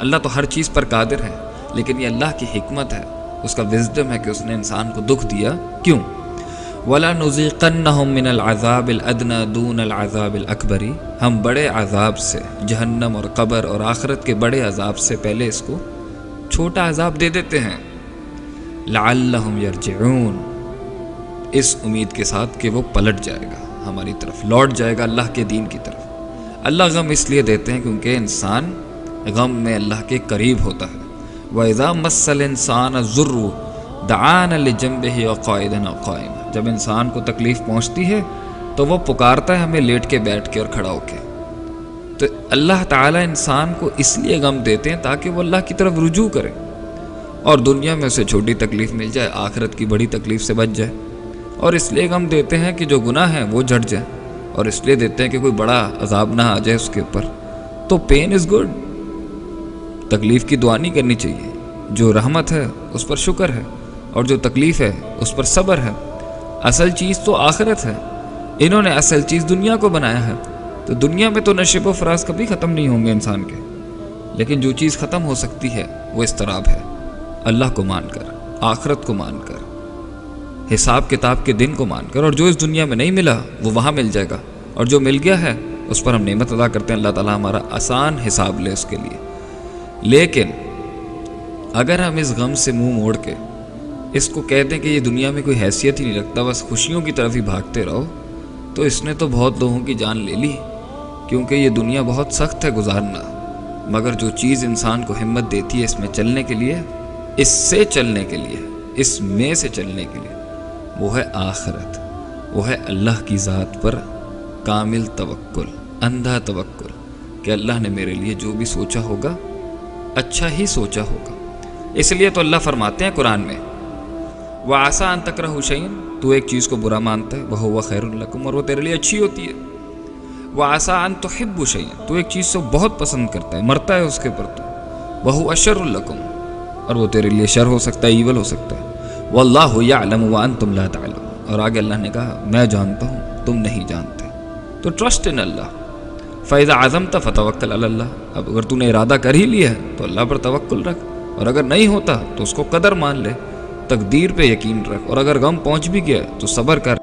اللہ تو ہر چیز پر قادر ہے، لیکن یہ اللہ کی حکمت ہے، اس کا وزڈم ہے کہ اس نے انسان کو دکھ دیا کیوں؟ وَلَنُذِيقَنَّهُم مِّنَ الْعَذَابِ الْأَدْنَىٰ دُونَ الْعَذَابِ الْأَكْبَرِ، ہم بڑے عذاب سے، جہنم اور قبر اور آخرت کے بڑے عذاب سے پہلے اس کو چھوٹا عذاب دے دیتے ہیں، لَعَلَّهُمْ يَرْجِعُونَ، اس امید کے ساتھ کہ وہ پلٹ جائے گا ہماری طرف، لوٹ جائے گا اللہ کے دین کی طرف۔ اللہ غم اس لیے دیتے ہیں کیونکہ انسان غم میں اللہ کے قریب ہوتا ہے۔ وَإِذَا مَسَّ الْإِنسَانَ الضُّرُّ دعانا لجنبه وقاعدا او قائما، جب انسان کو تکلیف پہنچتی ہے تو وہ پکارتا ہے ہمیں لیٹ کے، بیٹھ کے اور کھڑا ہو کے۔ تو اللہ تعالیٰ انسان کو اس لیے غم دیتے ہیں تاکہ وہ اللہ کی طرف رجوع کرے، اور دنیا میں اسے چھوٹی تکلیف مل جائے، آخرت کی بڑی تکلیف سے بچ جائے۔ اور اس لیے غم دیتے ہیں کہ جو گناہ ہیں وہ جھٹ جائیں، اور اس لیے دیتے ہیں کہ کوئی بڑا عذاب نہ آ جائے اس کے اوپر۔ تو پین از گڈ، تکلیف کی دعا نہیں کرنی چاہیے، جو رحمت ہے اس پر شکر ہے، اور جو تکلیف ہے اس پر صبر ہے۔ اصل چیز تو آخرت ہے، انہوں نے اصل چیز دنیا کو بنایا ہے، تو دنیا میں تو نشیب و فراز کبھی ختم نہیں ہوں گے انسان کے، لیکن جو چیز ختم ہو سکتی ہے وہ اضطراب ہے، اللہ کو مان کر، آخرت کو مان کر، حساب کتاب کے دن کو مان کر، اور جو اس دنیا میں نہیں ملا وہ وہاں مل جائے گا، اور جو مل گیا ہے اس پر ہم نعمت ادا کرتے ہیں، اللہ تعالیٰ ہمارا آسان حساب لے اس کے لیے۔ لیکن اگر ہم اس غم سے منہ موڑ کے اس کو کہتے ہیں کہ یہ دنیا میں کوئی حیثیت ہی نہیں رکھتا، بس خوشیوں کی طرف ہی بھاگتے رہو، تو اس نے تو بہت لوگوں کی جان لے لی، کیونکہ یہ دنیا بہت سخت ہے گزارنا، مگر جو چیز انسان کو ہمت دیتی ہے اس میں چلنے کے لیے، اس سے چلنے کے لیے، اس میں سے چلنے کے لیے، وہ ہے آخرت، وہ ہے اللہ کی ذات پر کامل توکل، اندھا توکل، کہ اللہ نے میرے لیے جو بھی سوچا ہوگا اچھا ہی سوچا ہوگا۔ اس لیے تو اللہ فرماتے ہیں قرآن میں، وَعَسَىٰ أَن تَكْرَهُوا شَيْئًا، تو ایک چیز کو برا مانتا ہے، وَهُوَ خَيْرٌ لَكُمْ، اور وہ تیرے لیے اچھی ہوتی ہے۔ وَعَسَىٰ أَن تُحِبُّوا شَيْئًا، تو ایک چیز کو بہت پسند کرتا ہے، مرتا ہے اس کے پر، تو وَهُوَ شَرٌ لَكُمْ، اور وہ تیرے لیے شر ہو سکتا ہے، ایول ہو سکتا ہے۔ وَاللَّهُ يَعْلَمُ وَأَنتُمْ لَا تَعْلَمُونَ، اور آگے اللہ نے کہا میں جانتا ہوں تم نہیں جانتے، تو ٹرسٹ ان اللہ۔ فَإِذَا عَزَمْتَ فَتَوَكَّلْ عَلَى اللَّهِ، اب اگر تو نے ارادہ کر ہی لیا ہے تو اللہ پر توکل رکھ، اور اگر نہیں ہوتا تو اس کو قدر مان لے، تقدیر پہ یقین رکھ، اور اگر غم پہنچ بھی گیا تو صبر کر،